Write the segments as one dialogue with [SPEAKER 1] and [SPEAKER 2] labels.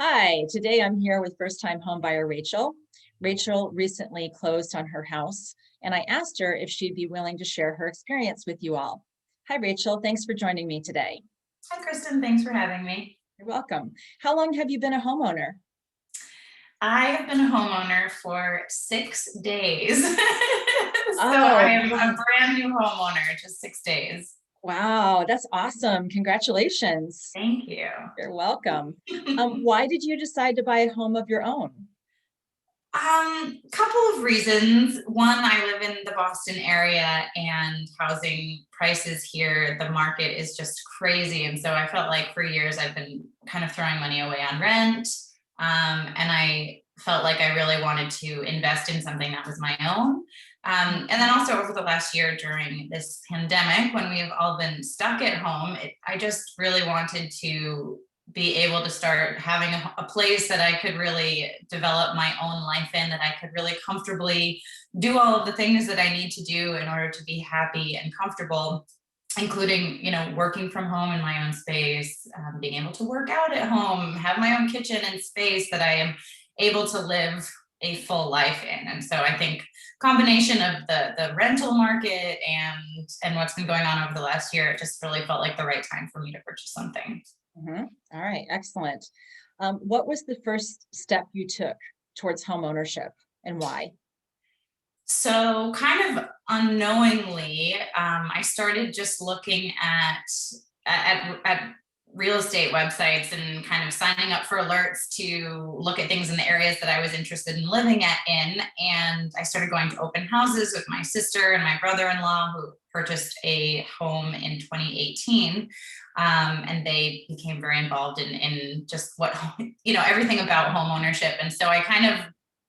[SPEAKER 1] Hi, today I'm here with first-time homebuyer Rachel. Rachel recently closed on her house, and I asked her if she'd be willing to share her experience with you all. Hi, Rachel. Thanks for joining me today.
[SPEAKER 2] Hi, Kristen. Thanks for having me.
[SPEAKER 1] You're welcome. How long have you been a homeowner?
[SPEAKER 2] I have been a homeowner for 6 days. So I
[SPEAKER 1] Oh,
[SPEAKER 2] am a brand new homeowner, just 6 days.
[SPEAKER 1] wow, that's awesome. Congratulations.
[SPEAKER 2] Thank you.
[SPEAKER 1] You're welcome. Why did you decide to buy a home of your own?
[SPEAKER 2] Couple of reasons. One, I live in the Boston area and housing prices here, the market is just crazy. And so I felt like for years I've been kind of throwing money away on rent. And I felt like I really wanted to invest in something that was my own. And then also over the last year during this pandemic, when we've all been stuck at home, I just really wanted to be able to start having a place that I could really develop my own life in, that I could really comfortably do all of the things that I need to do in order to be happy and comfortable, including, working from home in my own space, being able to work out at home, have my own kitchen and space that I am able to live a full life in. And so I think combination of the rental market and what's been going on over the last year, it just really felt like the right time for me to purchase something.
[SPEAKER 1] All right, excellent. What was the first step you took towards home ownership and why?
[SPEAKER 2] So, kind of unknowingly, I started just looking at real estate websites and kind of signing up for alerts to look at things in the areas that I was interested in living in. And I started going to open houses with my sister and my brother-in-law who purchased a home in 2018. And they became very involved in just what, everything about home ownership. And so I kind of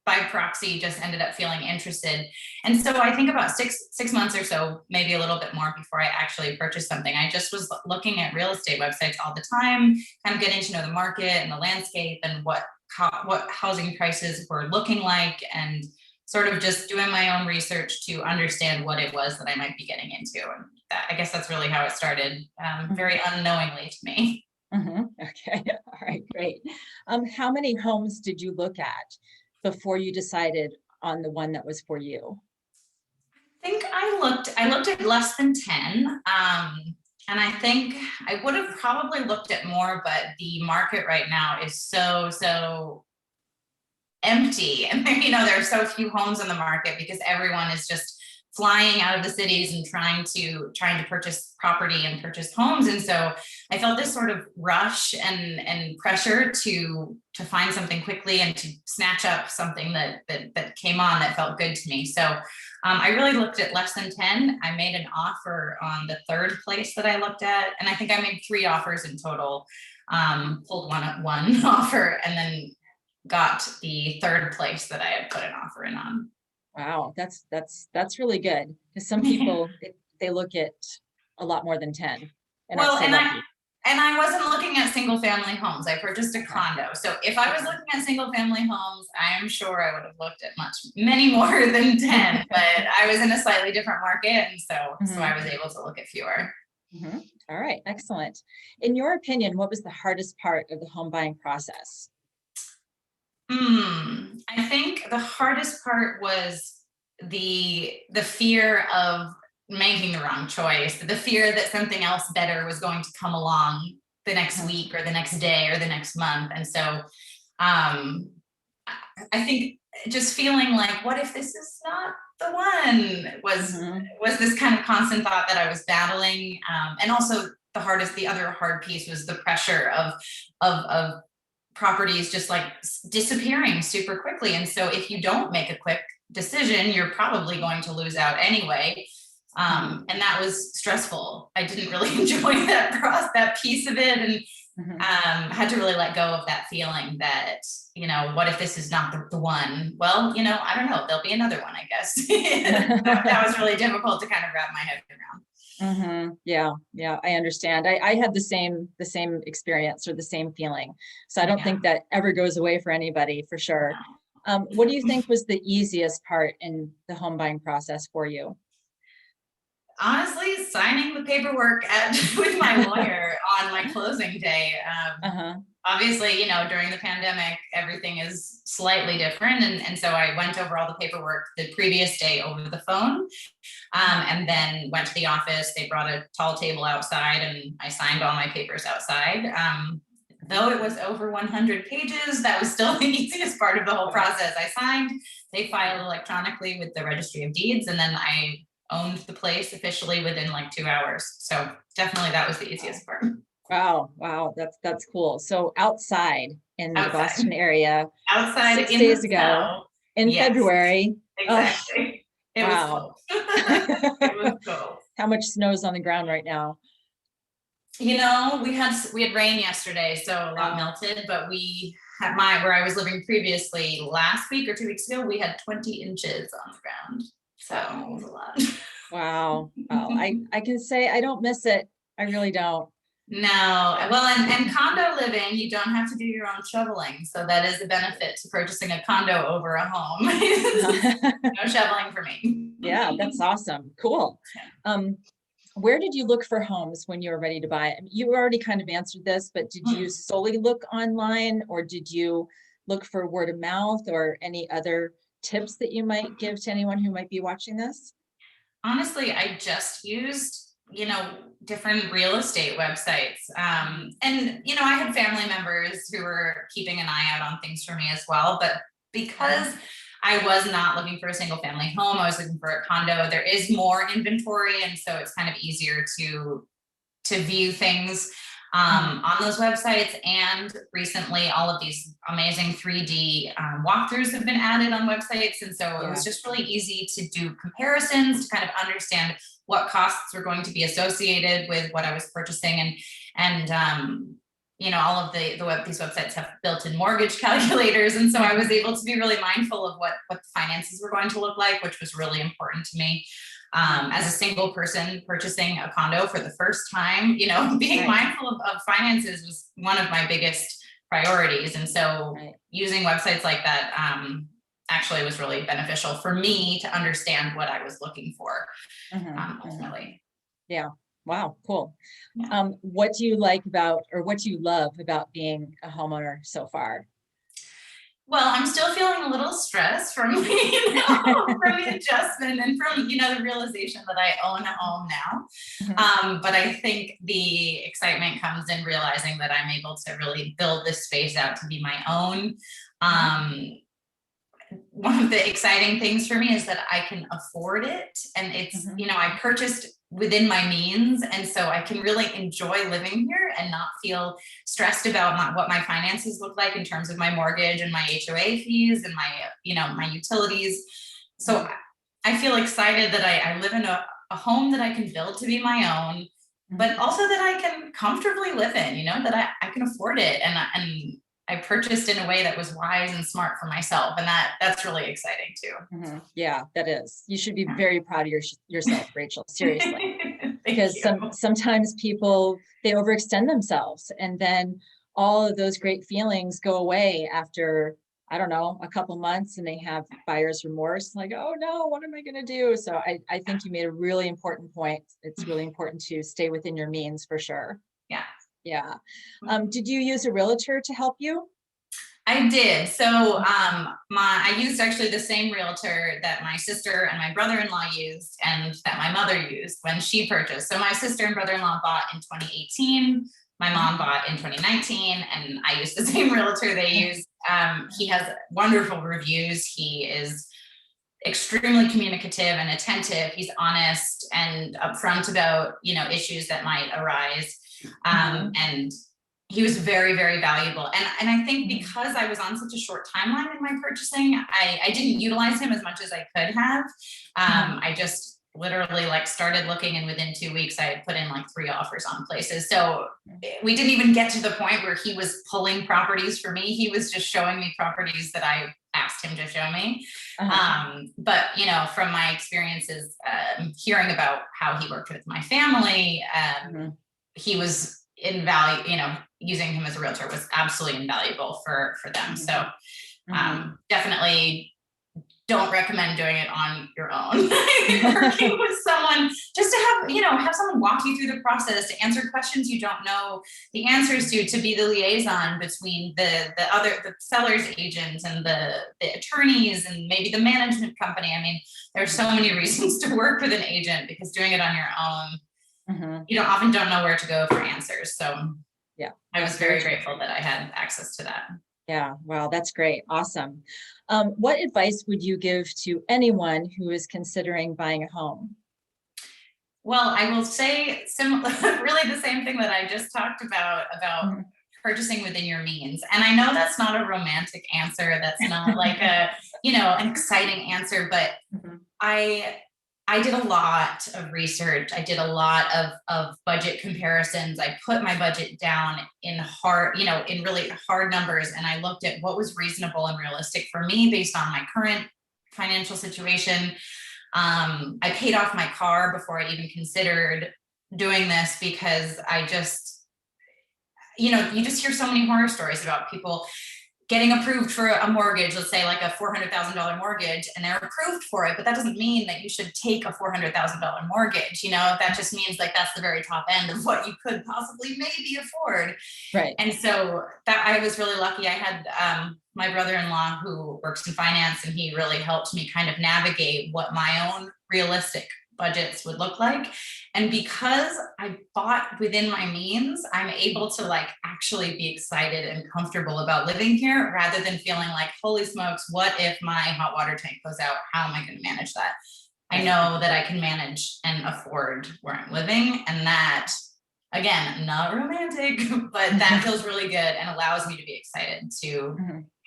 [SPEAKER 2] by proxy just ended up feeling interested. And so I think about six months or so, maybe a little bit more before I actually purchased something. I just was looking at real estate websites all the time, kind of getting to know the market and the landscape and what housing prices were looking like, and sort of just doing my own research to understand what it was that I might be getting into. And I guess that's really how it started, very unknowingly to me.
[SPEAKER 1] Okay, all right, great. How many homes did you look at before you decided on the one that was for you?
[SPEAKER 2] I looked at less than 10. And I think I would have probably looked at more, but the market right now is so empty. And there are so few homes on the market because everyone is just flying out of the cities and trying to purchase property and purchase homes. And so I felt this sort of rush and pressure to find something quickly and to snatch up something that came on that felt good to me. So I really looked at less than 10. I made an offer on the third place that I looked at, and I think I made 3 offers in total. Pulled one offer, and then got the third place that I had put an offer in on.
[SPEAKER 1] Wow, that's really good because some people they look at a lot more than 10 and are
[SPEAKER 2] Well,
[SPEAKER 1] so lucky.
[SPEAKER 2] and I wasn't looking at single family homes. I purchased a
[SPEAKER 1] Okay.
[SPEAKER 2] condo. So if I was looking at single family homes, I am sure I would have looked at many more than 10, but I was in a slightly different market. And so I was able to look at fewer.
[SPEAKER 1] Mhm. All right, excellent. In your opinion, what was the hardest part of the home buying process?
[SPEAKER 2] I think the hardest part was the fear of making the wrong choice, the fear that something else better was going to come along the next
[SPEAKER 1] Mhm.
[SPEAKER 2] week or the next day or the next month. And so um, I think just feeling like, what if this is not the one,
[SPEAKER 1] Mhm.
[SPEAKER 2] was this kind of constant thought that I was battling. And also the other hard piece was the pressure of properties just like disappearing super quickly. And so if you don't make a quick decision, you're probably going to lose out anyway.
[SPEAKER 1] Mhm.
[SPEAKER 2] And that was stressful. I didn't really enjoy that piece of it, and
[SPEAKER 1] Mhm.
[SPEAKER 2] had to really let go of that feeling that, what if this is not the one? Well, I don't know. There'll be another one, I guess. That was really difficult to kind of wrap my head around.
[SPEAKER 1] Yeah, yeah, I understand. I had the same experience or the same feeling. So I don't
[SPEAKER 2] Yeah.
[SPEAKER 1] think that ever goes away for anybody for sure. What do you think was the easiest part in the home buying process for you?
[SPEAKER 2] Honestly, signing the paperwork with my lawyer on my closing day.
[SPEAKER 1] Uh-huh.
[SPEAKER 2] Obviously, during the pandemic, everything is slightly different. And so I went over all the paperwork the previous day over the phone, and then went to the office. They brought a tall table outside and I signed all my papers outside. Though it was over 100 pages, that was still the easiest part of the whole process. I signed, they filed electronically with the Registry of Deeds, and then I owned the place officially within like 2 hours. So definitely that was the easiest part.
[SPEAKER 1] Wow. Wow. That's cool. So outside in the Boston
[SPEAKER 2] Outside,
[SPEAKER 1] area,
[SPEAKER 2] outside
[SPEAKER 1] 6
[SPEAKER 2] in
[SPEAKER 1] days
[SPEAKER 2] the
[SPEAKER 1] ago
[SPEAKER 2] snow.
[SPEAKER 1] in
[SPEAKER 2] Yes,
[SPEAKER 1] February.
[SPEAKER 2] exactly. It was
[SPEAKER 1] Wow.
[SPEAKER 2] cold. It was cold.
[SPEAKER 1] How much snow is on the ground right now?
[SPEAKER 2] We had rain yesterday, so a lot melted, but we had where I was living previously last week or 2 weeks ago, we had 20 inches on the ground. So it was a lot.
[SPEAKER 1] Wow. Well, I can say I don't miss it. I really don't.
[SPEAKER 2] No, well, and condo living, you don't have to do your own shoveling. So that is a benefit to purchasing a condo over a home. No shoveling for me.
[SPEAKER 1] Yeah, that's awesome. Cool. Where did you look for homes when you were ready to buy it? You already kind of answered this, but did you solely look online, or did you look for word of mouth, or any other tips that you might give to anyone who might be watching this?
[SPEAKER 2] Honestly, I just used, different real estate websites. And, I had family members who were keeping an eye out on things for me as well. But because I was not looking for a single family home, I was looking for a condo, there is more inventory. And so it's kind of easier to view things on those websites. And recently, all of these amazing 3D walkthroughs have been added on websites. And so it was just really easy to do comparisons, to kind of understand what costs were going to be associated with what I was purchasing. And all of these websites have built-in mortgage calculators. And so I was able to be really mindful of what the finances were going to look like, which was really important to me. As a single person purchasing a condo for the first time, being mindful of finances was one of my biggest priorities. And so using websites like that actually was really beneficial for me to understand what I was looking for ultimately.
[SPEAKER 1] Yeah. Wow. Cool.
[SPEAKER 2] Yeah.
[SPEAKER 1] What do you like about, or what do you love about being a homeowner so far?
[SPEAKER 2] Well, I'm still feeling a little stressed from, from the adjustment and from, the realization that I own a home now. But I think the excitement comes in realizing that I'm able to really build this space out to be my own. One of the exciting things for me is that I can afford it. And it's, I purchased within my means. And so I can really enjoy living here and not feel stressed about what my finances look like in terms of my mortgage and my HOA fees and my, my utilities. So I feel excited that I live in a home that I can build to be my own, but also that I can comfortably live in, that I can afford it. And I purchased in a way that was wise and smart for myself. And that's really exciting too.
[SPEAKER 1] Yeah, that is. You should be very proud of yourself, Rachel, seriously. Because sometimes people, they overextend themselves, and then all of those great feelings go away after, I don't know, a couple months, and they have buyer's remorse, like, oh no, what am I going to do? So I think you made a really important point. It's really important to stay within your means for sure.
[SPEAKER 2] Yeah.
[SPEAKER 1] Yeah. Did you use a realtor to help you?
[SPEAKER 2] I did. So I used actually the same realtor that my sister and my brother-in-law used and that my mother used when she purchased. So my sister and brother-in-law bought in 2018. My mom bought in 2019, and I used the same realtor they used. He has wonderful reviews. He is extremely communicative and attentive. He's honest and upfront about, issues that might arise. And he was very, very valuable. And I think because I was on such a short timeline in my purchasing, I didn't utilize him as much as I could have. I just literally started looking, and within 2 weeks I had put in 3 offers on places. So we didn't even get to the point where he was pulling properties for me. He was just showing me properties that I asked him to show me. But from my experiences, hearing about how he worked with my family, he was invaluable. Using him as a realtor was absolutely invaluable for them. So definitely don't recommend doing it on your own. Working with someone just to have someone walk you through the process, to answer questions you don't know the answers to be the liaison between the seller's agent and the attorneys and maybe the management company. I mean, there's so many reasons to work with an agent, because doing it on your own, you often don't know where to go for answers. So
[SPEAKER 1] yeah,
[SPEAKER 2] I was very grateful that I had access to that.
[SPEAKER 1] Yeah, wow, that's great. Awesome. What advice would you give to anyone who is considering buying a home?
[SPEAKER 2] Well, I will say really the same thing that I just talked about purchasing within your means. And I know that's not a romantic answer. That's not like an exciting answer, but I did a lot of research. I did a lot of budget comparisons. I put my budget down in really hard numbers. And I looked at what was reasonable and realistic for me based on my current financial situation. I paid off my car before I even considered doing this, because I just, you just hear so many horror stories about people getting approved for a mortgage, let's say like a $400,000 mortgage, and they're approved for it, but that doesn't mean that you should take a $400,000 mortgage. That just means like that's the very top end of what you could possibly maybe afford.
[SPEAKER 1] Right.
[SPEAKER 2] And so that I was really lucky. I had my brother-in-law who works in finance, and he really helped me kind of navigate what my own realistic budgets would look like. And because I bought within my means, I'm able to like actually be excited and comfortable about living here, rather than feeling like, holy smokes, what if my hot water tank goes out? How am I going to manage that? I know that I can manage and afford where I'm living. And that, again, not romantic, but that feels really good and allows me to be excited to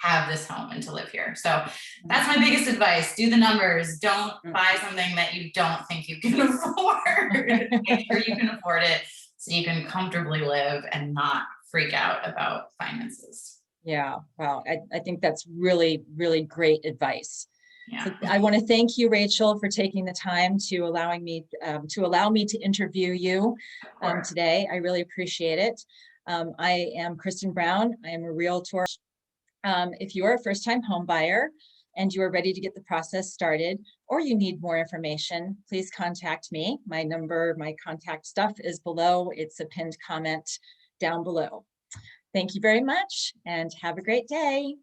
[SPEAKER 2] have this home and to live here. So that's my biggest advice. Do the numbers. Don't buy something that you don't think you can afford. Make sure you can afford it so you can comfortably live and not freak out about finances.
[SPEAKER 1] Yeah, wow. I think that's really, really great advice.
[SPEAKER 2] Yeah.
[SPEAKER 1] So I want to thank you, Rachael, for taking the time to allow me to interview you today. I really appreciate it. I am Kristen Brown. I am a realtor. If you are a first-time home buyer and you are ready to get the process started, or you need more information, please contact me. My number, my contact stuff is below. It's a pinned comment down below. Thank you very much and have a great day.